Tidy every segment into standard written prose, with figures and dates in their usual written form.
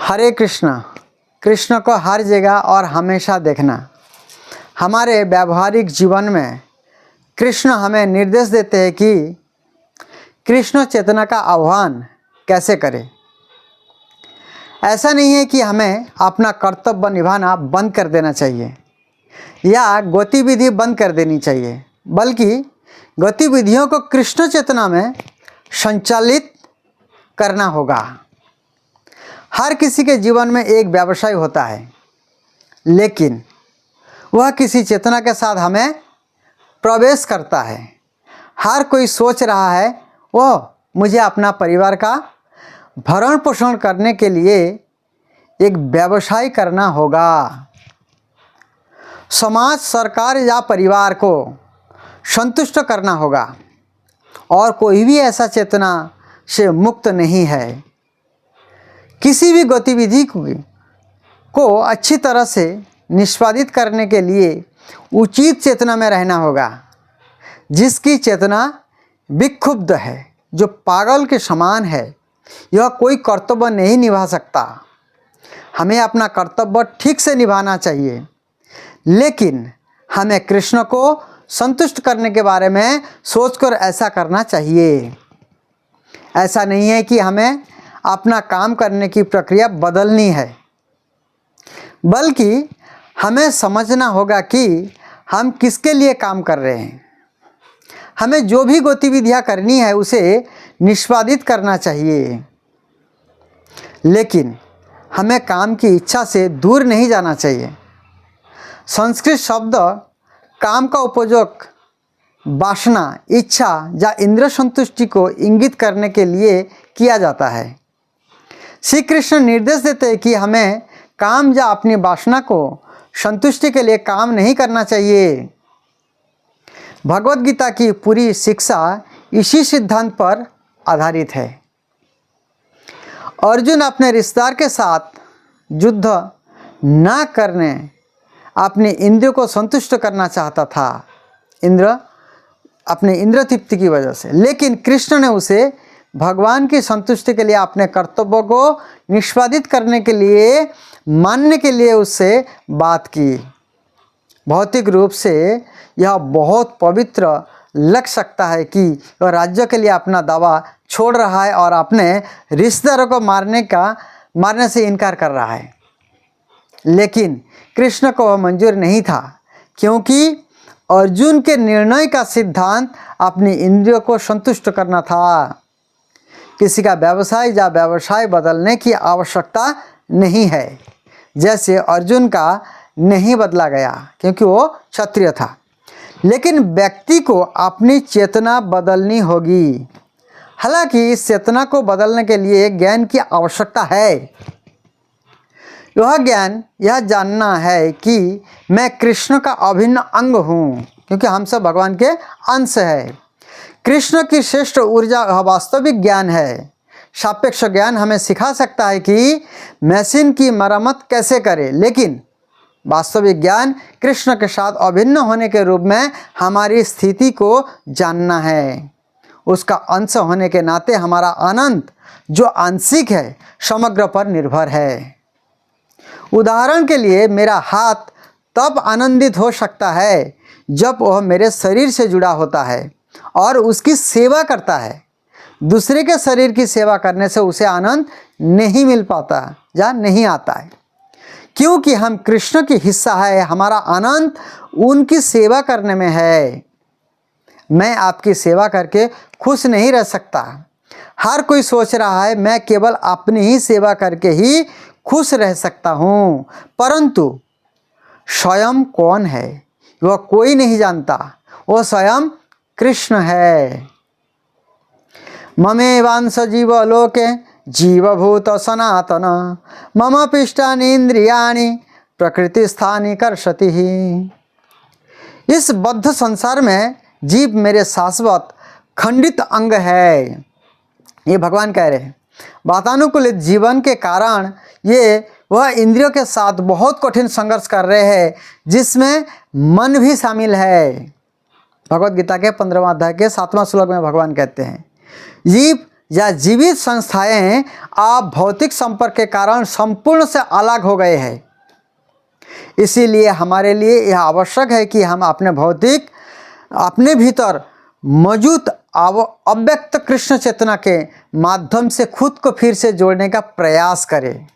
हरे कृष्णा। कृष्ण को हर जगह और हमेशा देखना। हमारे व्यावहारिक जीवन में कृष्ण हमें निर्देश देते हैं कि कृष्ण चेतना का आह्वान कैसे करें। ऐसा नहीं है कि हमें अपना कर्तव्य निभाना बंद कर देना चाहिए या गतिविधि बंद कर देनी चाहिए, बल्कि गतिविधियों को कृष्ण चेतना में संचालित करना होगा। हर किसी के जीवन में एक व्यवसाय होता है, लेकिन वह किसी चेतना के साथ हमें प्रवेश करता है। हर कोई सोच रहा है वो मुझे अपना परिवार का भरण पोषण करने के लिए एक व्यवसाय करना होगा। समाज, सरकार या परिवार को संतुष्ट करना होगा और कोई भी ऐसा चेतना से मुक्त नहीं है। किसी भी गतिविधि को अच्छी तरह से निष्पादित करने के लिए उचित चेतना में रहना होगा। जिसकी चेतना विक्षुब्ध है, जो पागल के समान है, यह कोई कर्तव्य नहीं निभा सकता। हमें अपना कर्तव्य ठीक से निभाना चाहिए, लेकिन हमें कृष्ण को संतुष्ट करने के बारे में सोचकर ऐसा करना चाहिए। ऐसा नहीं है कि हमें अपना काम करने की प्रक्रिया बदलनी है, बल्कि हमें समझना होगा कि हम किसके लिए काम कर रहे हैं। हमें जो भी गतिविधियां करनी है उसे निष्पादित करना चाहिए, लेकिन हमें काम की इच्छा से दूर नहीं जाना चाहिए। संस्कृत शब्द काम का उपयोग वासना, इच्छा या इंद्रिय संतुष्टि को इंगित करने के लिए किया जाता है। श्री कृष्ण निर्देश देते हैं कि हमें काम या अपनी वासना को संतुष्टि के लिए काम नहीं करना चाहिए। भगवद गीता की पूरी शिक्षा इसी सिद्धांत पर आधारित है। अर्जुन अपने रिश्तेदार के साथ युद्ध न करने अपने इंद्रियों को संतुष्ट करना चाहता था, अपने इंद्रिय तृप्ति की वजह से, लेकिन कृष्ण ने उसे भगवान की संतुष्टि के लिए अपने कर्तव्यों को निष्पादित करने के लिए मानने के लिए उससे बात की। भौतिक रूप से यह बहुत पवित्र लग सकता है कि वह राज्य के लिए अपना दावा छोड़ रहा है और अपने रिश्तेदारों को मारने से इनकार कर रहा है, लेकिन कृष्ण को वह मंजूर नहीं था, क्योंकि अर्जुन के निर्णय का सिद्धांत अपनी इंद्रियों को संतुष्ट करना था। किसी का व्यवसाय या व्यवसाय बदलने की आवश्यकता नहीं है, जैसे अर्जुन का नहीं बदला गया क्योंकि वो क्षत्रिय था, लेकिन व्यक्ति को अपनी चेतना बदलनी होगी। हालांकि इस चेतना को बदलने के लिए ज्ञान की आवश्यकता है। यह ज्ञान यह जानना है कि मैं कृष्ण का अभिन्न अंग हूँ, क्योंकि हम सब भगवान के अंश है। कृष्ण की श्रेष्ठ ऊर्जा वास्तविक ज्ञान है। सापेक्ष ज्ञान हमें सिखा सकता है कि मशीन की मरम्मत कैसे करें, लेकिन वास्तविक ज्ञान कृष्ण के साथ अभिन्न होने के रूप में हमारी स्थिति को जानना है। उसका अंश होने के नाते हमारा आनंद, जो आंशिक है, समग्र पर निर्भर है। उदाहरण के लिए, मेरा हाथ तब आनंदित हो सकता है जब वह मेरे शरीर से जुड़ा होता है और उसकी सेवा करता है। दूसरे के शरीर की सेवा करने से उसे आनंद नहीं मिल पाता या नहीं आता है, क्योंकि हम कृष्ण की हिस्सा है। हमारा आनंद उनकी सेवा करने में है। मैं आपकी सेवा करके खुश नहीं रह सकता। हर कोई सोच रहा है मैं केवल अपनी ही सेवा करके ही खुश रह सकता हूँ, परंतु स्वयं कौन है वह कोई नहीं जानता। वह स्वयं कृष्ण है। ममेवांश जीवलोके जीवभूत सनातन मम पिष्टानि इंद्रियाणि प्रकृतिस्थानि कर्षति। इस बद्ध संसार में जीव मेरे शाश्वत खंडित अंग है, ये भगवान कह रहे हैं। वातानुकूलित जीवन के कारण वह इंद्रियों के साथ बहुत कठिन संघर्ष कर रहे हैं, जिसमें मन भी शामिल है। भगवद गीता के 15वां अध्याय के 7वां श्लोक में भगवान कहते हैं, जीव या जीवित संस्थाएं आप भौतिक संपर्क के कारण संपूर्ण से अलग हो गए हैं। इसीलिए हमारे लिए यह आवश्यक है कि हम अपने भीतर मौजूद अव्यक्त कृष्ण चेतना के माध्यम से खुद को फिर से जोड़ने का प्रयास करें।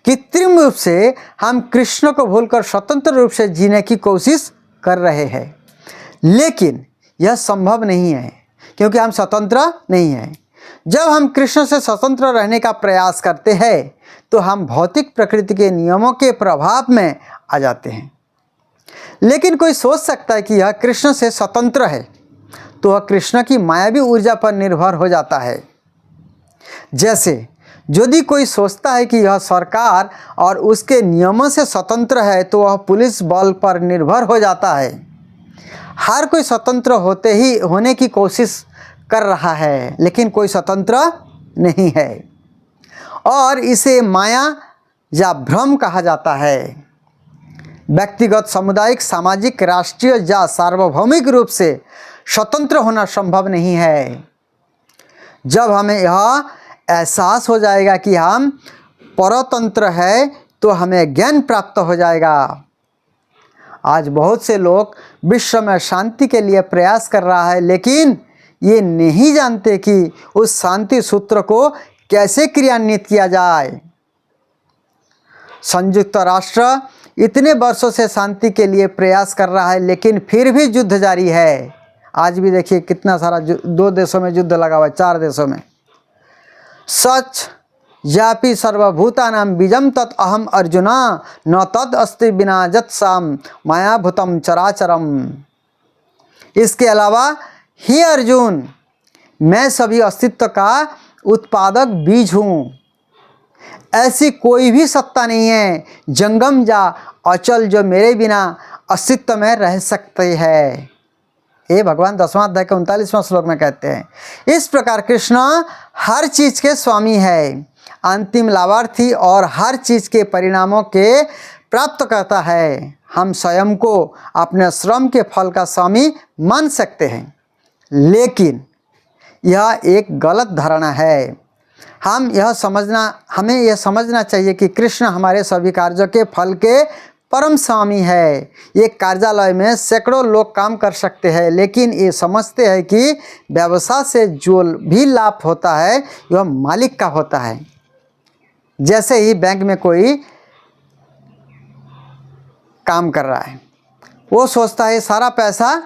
कृत्रिम रूप से हम कृष्ण को भूलकर स्वतंत्र रूप से जीने की कोशिश कर रहे हैं, लेकिन यह संभव नहीं है क्योंकि हम स्वतंत्र नहीं हैं। जब हम कृष्ण से स्वतंत्र रहने का प्रयास करते हैं तो हम भौतिक प्रकृति के नियमों के प्रभाव में आ जाते हैं। लेकिन कोई सोच सकता है कि यह कृष्ण से स्वतंत्र है तो वह कृष्ण की मायावी ऊर्जा पर निर्भर हो जाता है। जैसे यदि कोई सोचता है कि यह सरकार और उसके नियमों से स्वतंत्र है तो वह पुलिस बल पर निर्भर हो जाता है। हर कोई स्वतंत्र होने की कोशिश कर रहा है, लेकिन कोई स्वतंत्र नहीं है और इसे माया या भ्रम कहा जाता है। व्यक्तिगत, सामुदायिक, सामाजिक, राष्ट्रीय या सार्वभौमिक रूप से स्वतंत्र होना संभव नहीं है। जब हमें यह एहसास हो जाएगा कि हम परतंत्र हैं तो हमें ज्ञान प्राप्त हो जाएगा। आज बहुत से लोग विश्व में शांति के लिए प्रयास कर रहा है, लेकिन ये नहीं जानते कि उस शांति सूत्र को कैसे क्रियान्वित किया जाए। संयुक्त राष्ट्र इतने वर्षों से शांति के लिए प्रयास कर रहा है, लेकिन फिर भी युद्ध जारी है। आज भी देखिए कितना सारा 2 देशों में युद्ध लगा हुआ है, 4 देशों में। सच यापि सर्वभूतानां बीजम तत् अहम अर्जुना न तद अस्ति बिना जत्साम मायाभूतम चराचरम। इसके अलावा हे अर्जुन, मैं सभी अस्तित्व का उत्पादक बीज हूँ। ऐसी कोई भी सत्ता नहीं है जंगम या अचल जो मेरे बिना अस्तित्व में रह सकते हैं। ये भगवान 10वां अध्याय के 39वां श्लोक में कहते हैं। इस प्रकार कृष्ण हर चीज़ के स्वामी है, अंतिम लाभार्थी और हर चीज़ के परिणामों के प्राप्त करता है। हम स्वयं को अपने श्रम के फल का स्वामी मान सकते हैं, लेकिन यह एक गलत धारणा है। हमें यह समझना चाहिए कि कृष्ण हमारे सभी कार्यों के फल के परम स्वामी है। एक कार्यालय में सैकड़ों लोग काम कर सकते हैं, लेकिन ये समझते हैं कि व्यवसाय से जो भी लाभ होता है वह मालिक का होता है। जैसे ही बैंक में कोई काम कर रहा है, वो सोचता है सारा पैसा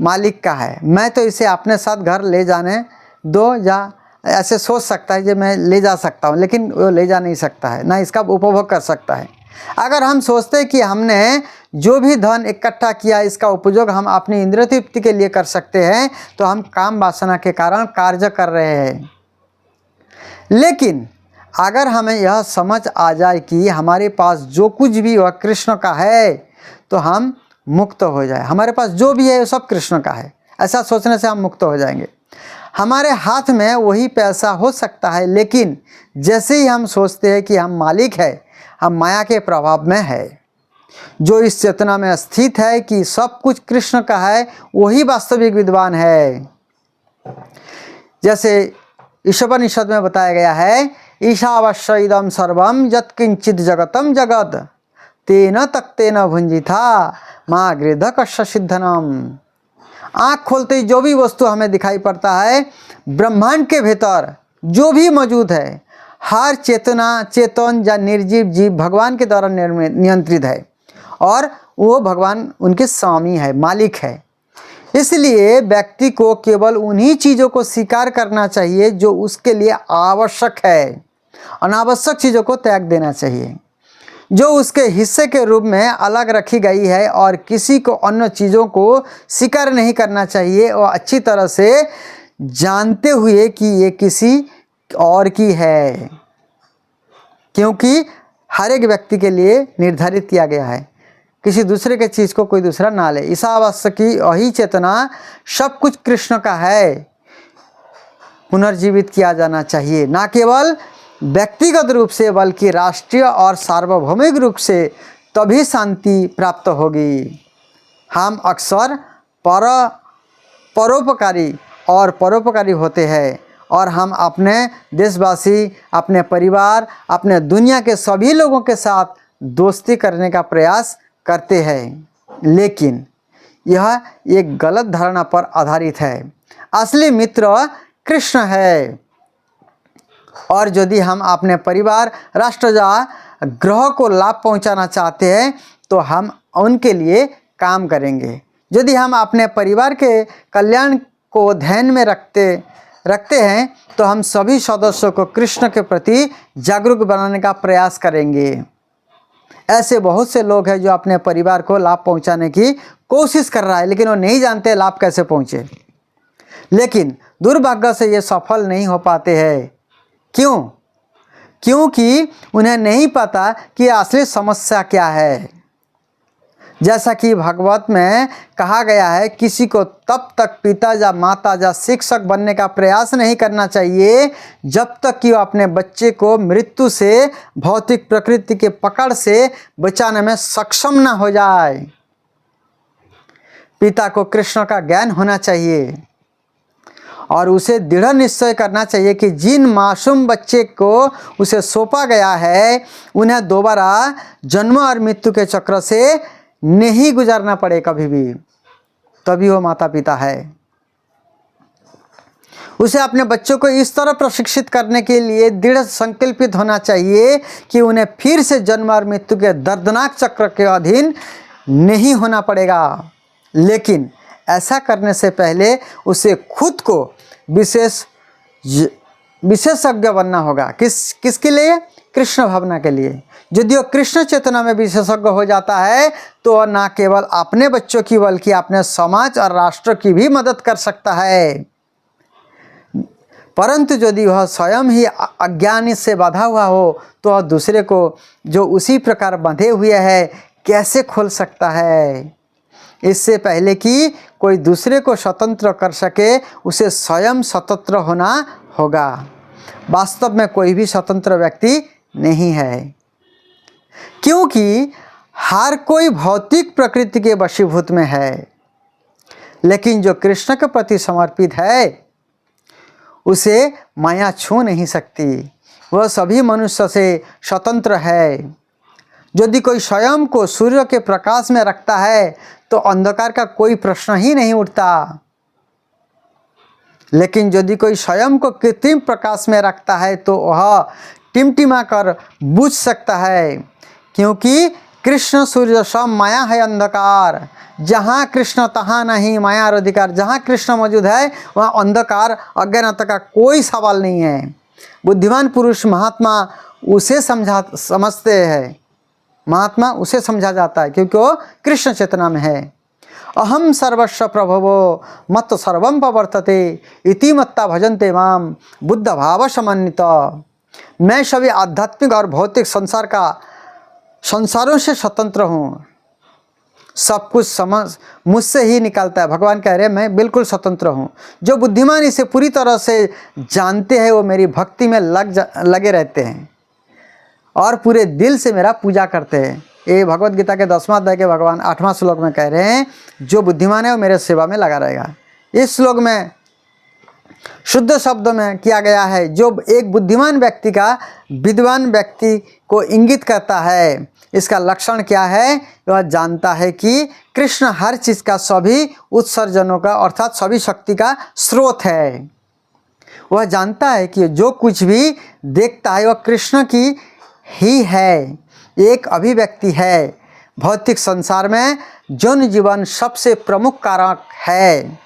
मालिक का है, मैं तो इसे अपने साथ घर ले जाने दो, या ऐसे सोच सकता है कि मैं ले जा सकता हूँ, लेकिन वो ले जा नहीं सकता है, ना इसका उपभोग कर सकता है। अगर हम सोचते हैं कि हमने जो भी धन इकट्ठा किया इसका उपयोग हम अपनी इंद्रिय तृप्ति के लिए कर सकते हैं, तो हम काम वासना के कारण कार्य कर रहे हैं। लेकिन अगर हमें यह समझ आ जाए कि हमारे पास जो कुछ भी वह कृष्ण का है, तो हम मुक्त हो जाए। हमारे पास जो भी है वो सब कृष्ण का है, ऐसा सोचने से हम मुक्त हो जाएंगे। हमारे हाथ में वही पैसा हो सकता है, लेकिन जैसे ही हम सोचते हैं कि हम मालिक है, हम माया के प्रभाव में है। जो इस चेतना में स्थित है कि सब कुछ कृष्ण का है, वही वास्तविक विद्वान है। जैसे ईशोपनिषद में बताया गया है, ईशावास्य इदं सर्वं यत्किंचित् जगतं जगत् तेन तक्तेन भुंजिथा माँ गृध कस्य सिद्धनम। आँख खोलते ही जो भी वस्तु हमें दिखाई पड़ता है, ब्रह्मांड के भीतर जो भी मौजूद है, हर चेतन या निर्जीव जीव भगवान के द्वारा नियंत्रित है और वो भगवान उनके स्वामी है, मालिक है। इसलिए व्यक्ति को केवल उन्हीं चीज़ों को स्वीकार करना चाहिए जो उसके लिए आवश्यक है, अनावश्यक चीज़ों को त्याग देना चाहिए जो उसके हिस्से के रूप में अलग रखी गई है, और किसी को अन्य चीज़ों को स्वीकार नहीं करना चाहिए और अच्छी तरह से जानते हुए कि ये किसी और की है, क्योंकि हर एक व्यक्ति के लिए निर्धारित किया गया है। किसी दूसरे के चीज़ को कोई दूसरा ना ले। ईशावास्य की वही चेतना सब कुछ कृष्ण का है, पुनर्जीवित किया जाना चाहिए, ना केवल व्यक्तिगत रूप से बल्कि राष्ट्रीय और सार्वभौमिक रूप से, तभी शांति प्राप्त होगी। हम अक्सर परोपकारी होते हैं और हम अपने देशवासी, अपने परिवार, अपने दुनिया के सभी लोगों के साथ दोस्ती करने का प्रयास करते हैं, लेकिन यह एक गलत धारणा पर आधारित है। असली मित्र कृष्ण है, और यदि हम अपने परिवार, राष्ट्र या ग्रह को लाभ पहुंचाना चाहते हैं तो हम उनके लिए काम करेंगे। यदि हम अपने परिवार के कल्याण को ध्यान में रखते हैं तो हम सभी सदस्यों को कृष्ण के प्रति जागरूक बनाने का प्रयास करेंगे। ऐसे बहुत से लोग हैं जो अपने परिवार को लाभ पहुंचाने की कोशिश कर रहा है, लेकिन वो नहीं जानते लाभ कैसे पहुंचे। लेकिन दुर्भाग्य से ये सफल नहीं हो पाते हैं। क्यों? क्योंकि उन्हें नहीं पता कि असली समस्या क्या है। जैसा कि भागवत में कहा गया है, किसी को तब तक पिता या माता या शिक्षक बनने का प्रयास नहीं करना चाहिए जब तक कि वो अपने बच्चे को मृत्यु से, भौतिक प्रकृति के पकड़ से बचाने में सक्षम न हो जाए। पिता को कृष्ण का ज्ञान होना चाहिए और उसे दृढ़ निश्चय करना चाहिए कि जिन मासूम बच्चे को उसे सौंपा गया है उन्हें दोबारा जन्म और मृत्यु के चक्र से नहीं गुजरना पड़े कभी भी, तभी वो माता पिता है। उसे अपने बच्चों को इस तरह प्रशिक्षित करने के लिए दृढ़ संकल्पित होना चाहिए कि उन्हें फिर से जन्म और मृत्यु के दर्दनाक चक्र के अधीन नहीं होना पड़ेगा। लेकिन ऐसा करने से पहले उसे खुद को विशेषज्ञ बनना होगा। किसके लिए? कृष्ण भावना के लिए। यदि वो कृष्ण चेतना में विशेषज्ञ हो जाता है तो न केवल अपने बच्चों की बल्कि अपने समाज और राष्ट्र की भी मदद कर सकता है। परंतु यदि वह स्वयं ही अज्ञानी से बाधा हुआ हो तो वह दूसरे को जो उसी प्रकार बंधे हुए है कैसे खोल सकता है? इससे पहले कि कोई दूसरे को स्वतंत्र कर सके उसे स्वयं स्वतंत्र होना होगा। वास्तव में कोई भी स्वतंत्र व्यक्ति नहीं है, क्योंकि हर कोई भौतिक प्रकृति के वशीभूत में है। लेकिन जो कृष्ण के प्रति समर्पित है उसे माया छू नहीं सकती। वह सभी मनुष्य से स्वतंत्र है। यदि कोई स्वयं को सूर्य के प्रकाश में रखता है तो अंधकार का कोई प्रश्न ही नहीं उठता। लेकिन यदि कोई स्वयं को कृत्रिम प्रकाश में रखता है तो वह टिमटिमा कर बुझ सकता है, क्योंकि कृष्ण सूर्य सब माया है अंधकार। जहाँ कृष्ण तहाँ नहीं माया और अधिकार। जहाँ कृष्ण मौजूद है वहाँ अंधकार अज्ञानता का कोई सवाल नहीं है। बुद्धिमान पुरुष महात्मा उसे समझते हैं। महात्मा उसे समझा जाता है क्योंकि वो कृष्ण चेतना में है। अहम सर्वस्व प्रभवो मत सर्वम प्रवर्तते इति मत्ता भजन्ते माम बुद्ध भाव समन्वित। मैं सभी आध्यात्मिक और भौतिक संसारों से स्वतंत्र हूँ। सब कुछ समझ मुझसे ही निकलता है। भगवान कह रहे हैं मैं बिल्कुल स्वतंत्र हूँ। जो बुद्धिमान इसे पूरी तरह से जानते हैं वो मेरी भक्ति में लगे रहते हैं और पूरे दिल से मेरा पूजा करते हैं। ये भगवत गीता के 10वां अध्याय के भगवान 8वां श्लोक में कह रहे हैं जो बुद्धिमान है वो मेरे सेवा में लगा रहेगा। इस श्लोक में शुद्ध शब्द में किया गया है जो एक बुद्धिमान व्यक्ति का विद्वान व्यक्ति को इंगित करता है। इसका लक्षण क्या है? वह जानता है कि कृष्ण हर चीज़ का, सभी उत्सर्जनों का अर्थात सभी शक्ति का स्रोत है। वह जानता है कि जो कुछ भी देखता है वह कृष्ण की ही है, एक अभिव्यक्ति है। भौतिक संसार में जौन जीवन सबसे प्रमुख कारक है।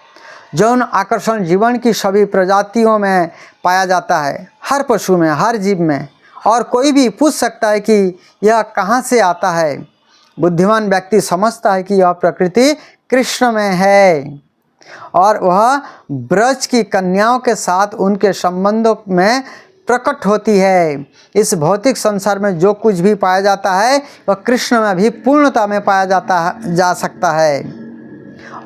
जौन आकर्षण जीवन की सभी प्रजातियों में पाया जाता है, हर पशु में, हर जीव में। और कोई भी पूछ सकता है कि यह कहाँ से आता है। बुद्धिमान व्यक्ति समझता है कि यह प्रकृति कृष्ण में है और वह ब्रज की कन्याओं के साथ उनके संबंधों में प्रकट होती है। इस भौतिक संसार में जो कुछ भी पाया जाता है वह कृष्ण में भी पूर्णता में पाया जा सकता है।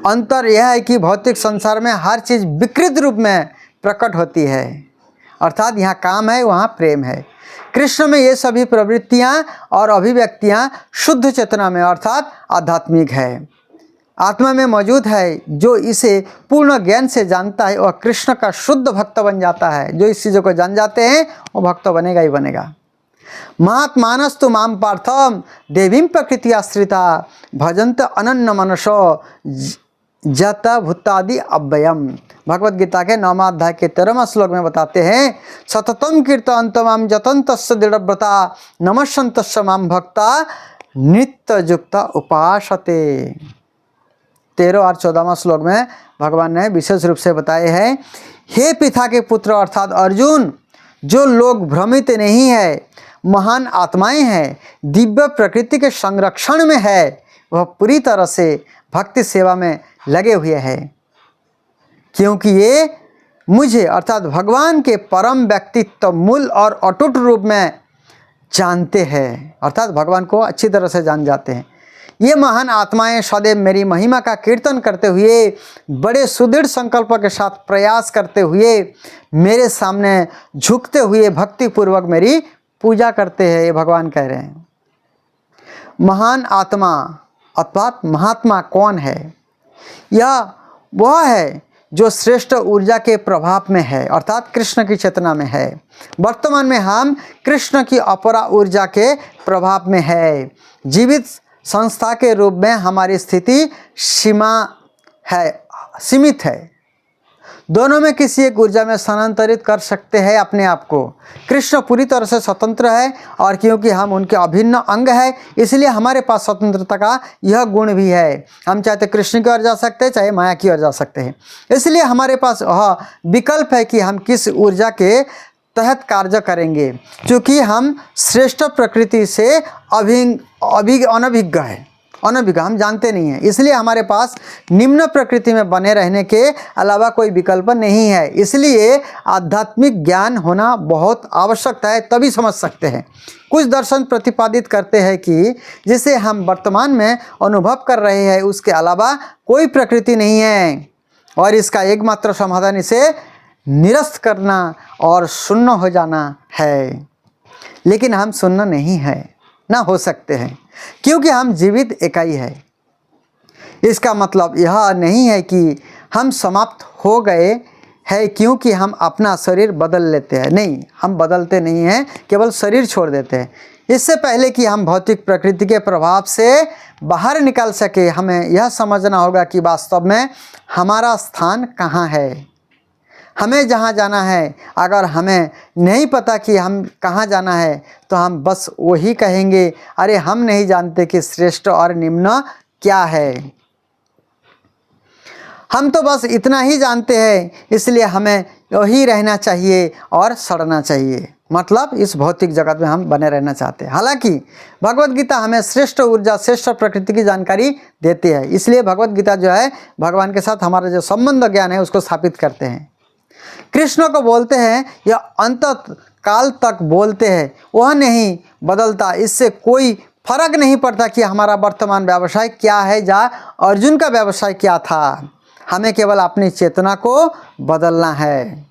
अंतर यह है कि भौतिक संसार में हर चीज़ विकृत रूप में प्रकट होती है, अर्थात यहाँ काम है वहाँ प्रेम है। कृष्ण में ये सभी प्रवृत्तियाँ और अभिव्यक्तियाँ शुद्ध चेतना में अर्थात आध्यात्मिक है। आत्मा में मौजूद है, जो इसे पूर्ण ज्ञान से जानता है वह कृष्ण का शुद्ध भक्त बन जाता है। जो इस चीज़ों को जान जाते हैं वो भक्त बनेगा ही बनेगा। महात्मानस्तु माम पार्थम देवीं प्रकृति आश्रिता भजंत अनन्न मनसो जत भूतादि अव्ययम। भगवत गीता के 9वां अध्याय के 13वां श्लोक में बताते हैं, सततम कीर्तन्त माम जतंतस्य दृढ़व्रता नमस्सन्तस्य माम भक्ता नित्य युक्त उपासते। 13 और 14वां श्लोक में भगवान ने विशेष रूप से बताए हैं, हे पिता के पुत्र अर्थात अर्जुन, जो लोग भ्रमित नहीं है, महान आत्माएं हैं, दिव्य प्रकृति के संरक्षण में है, वह पूरी तरह से भक्ति सेवा में लगे हुए हैं, क्योंकि ये मुझे अर्थात भगवान के परम व्यक्तित्व मूल और अटूट रूप में जानते हैं, अर्थात भगवान को अच्छी तरह से जान जाते हैं। ये महान आत्माएं सदैव मेरी महिमा का कीर्तन करते हुए, बड़े सुदृढ़ संकल्प के साथ प्रयास करते हुए मेरे सामने झुकते हुए भक्तिपूर्वक मेरी पूजा करते हैं। ये भगवान कह रहे हैं। महान आत्मा अर्थात महात्मा कौन है? यह वह है जो श्रेष्ठ ऊर्जा के प्रभाव में है, अर्थात कृष्ण की चेतना में है। वर्तमान में हम कृष्ण की अपरा ऊर्जा के प्रभाव में है। जीवित संस्था के रूप में हमारी स्थिति सीमित है। दोनों में किसी एक ऊर्जा में स्थानांतरित कर सकते हैं अपने आप को। कृष्ण पूरी तरह से स्वतंत्र है, और क्योंकि हम उनके अभिन्न अंग है, इसलिए हमारे पास स्वतंत्रता का यह गुण भी है। हम चाहे तो कृष्ण की ओर जा सकते हैं, चाहे माया की ओर जा सकते हैं। इसलिए हमारे पास वह विकल्प है कि हम किस ऊर्जा के तहत कार्य करेंगे। क्योंकि हम श्रेष्ठ प्रकृति से अनभिज्ञ है, हम जानते नहीं हैं, इसलिए हमारे पास निम्न प्रकृति में बने रहने के अलावा कोई विकल्प नहीं है। इसलिए आध्यात्मिक ज्ञान होना बहुत आवश्यक है, तभी समझ सकते हैं। कुछ दर्शन प्रतिपादित करते हैं कि जिसे हम वर्तमान में अनुभव कर रहे हैं उसके अलावा कोई प्रकृति नहीं है, और इसका एकमात्र समाधान इसे निरस्त करना और शून्य हो जाना है। लेकिन हम शून्य नहीं है, ना हो सकते हैं, क्योंकि हम जीवित इकाई है। इसका मतलब यह नहीं है कि हम समाप्त हो गए हैं क्योंकि हम अपना शरीर बदल लेते हैं। नहीं, हम बदलते नहीं हैं, केवल शरीर छोड़ देते हैं। इससे पहले कि हम भौतिक प्रकृति के प्रभाव से बाहर निकल सके, हमें यह समझना होगा कि वास्तव में हमारा स्थान कहाँ है, हमें जहाँ जाना है। अगर हमें नहीं पता कि हम कहाँ जाना है तो हम बस वही कहेंगे, अरे हम नहीं जानते कि श्रेष्ठ और निम्न क्या है। हम तो बस इतना ही जानते हैं, इसलिए हमें वही रहना चाहिए और सड़ना चाहिए। मतलब इस भौतिक जगत में हम बने रहना चाहते हैं। हालांकि भगवत गीता हमें श्रेष्ठ ऊर्जा, श्रेष्ठ प्रकृति की जानकारी देती है। इसलिए भगवत गीता जो है भगवान के साथ हमारा जो संबंध ज्ञान है उसको स्थापित करते हैं। कृष्ण को बोलते हैं या अंत काल तक बोलते हैं, वह नहीं बदलता। इससे कोई फर्क नहीं पड़ता कि हमारा वर्तमान व्यवसाय क्या है या अर्जुन का व्यवसाय क्या था। हमें केवल अपनी चेतना को बदलना है।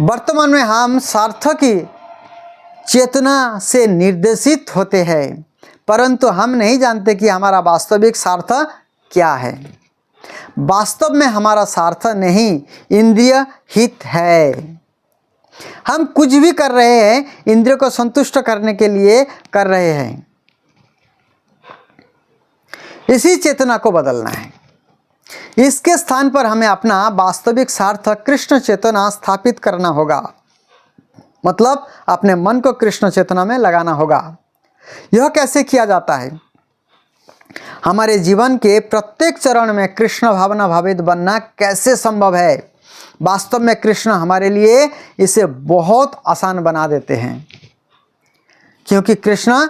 वर्तमान में हम सार्थक की चेतना से निर्देशित होते हैं, परंतु हम नहीं जानते कि हमारा वास्तविक स्वार्थ क्या है। वास्तव में हमारा स्वार्थ नहीं, इंद्रिय हित है। हम कुछ भी कर रहे हैं इंद्रिय को संतुष्ट करने के लिए कर रहे हैं। इसी चेतना को बदलना है। इसके स्थान पर हमें अपना वास्तविक स्वार्थ कृष्ण चेतना स्थापित करना होगा। मतलब अपने मन को कृष्ण चेतना में लगाना होगा। यह कैसे किया जाता है? हमारे जीवन के प्रत्येक चरण में कृष्ण भावना भावित बनना कैसे संभव है? वास्तव में कृष्ण हमारे लिए इसे बहुत आसान बना देते हैं, क्योंकि कृष्ण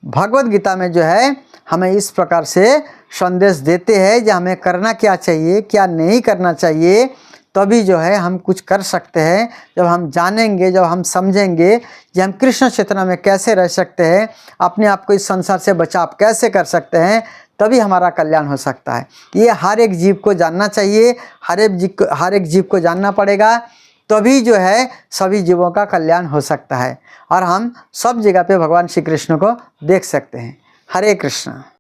भगवत गीता में जो है हमें इस प्रकार से संदेश देते हैं कि हमें करना क्या चाहिए, क्या नहीं करना चाहिए। तभी जो है हम कुछ कर सकते हैं। जब हम जानेंगे, जब हम समझेंगे कि हम कृष्ण चेतना में कैसे रह सकते हैं, अपने आप को इस संसार से बचाव कैसे कर सकते हैं, तभी हमारा कल्याण हो सकता है। ये हर एक जीव को जानना चाहिए, हर एक जीव को जानना पड़ेगा, तभी जो है सभी जीवों का कल्याण हो सकता है और हम सब जगह पे भगवान श्री कृष्ण को देख सकते हैं। हरे कृष्ण।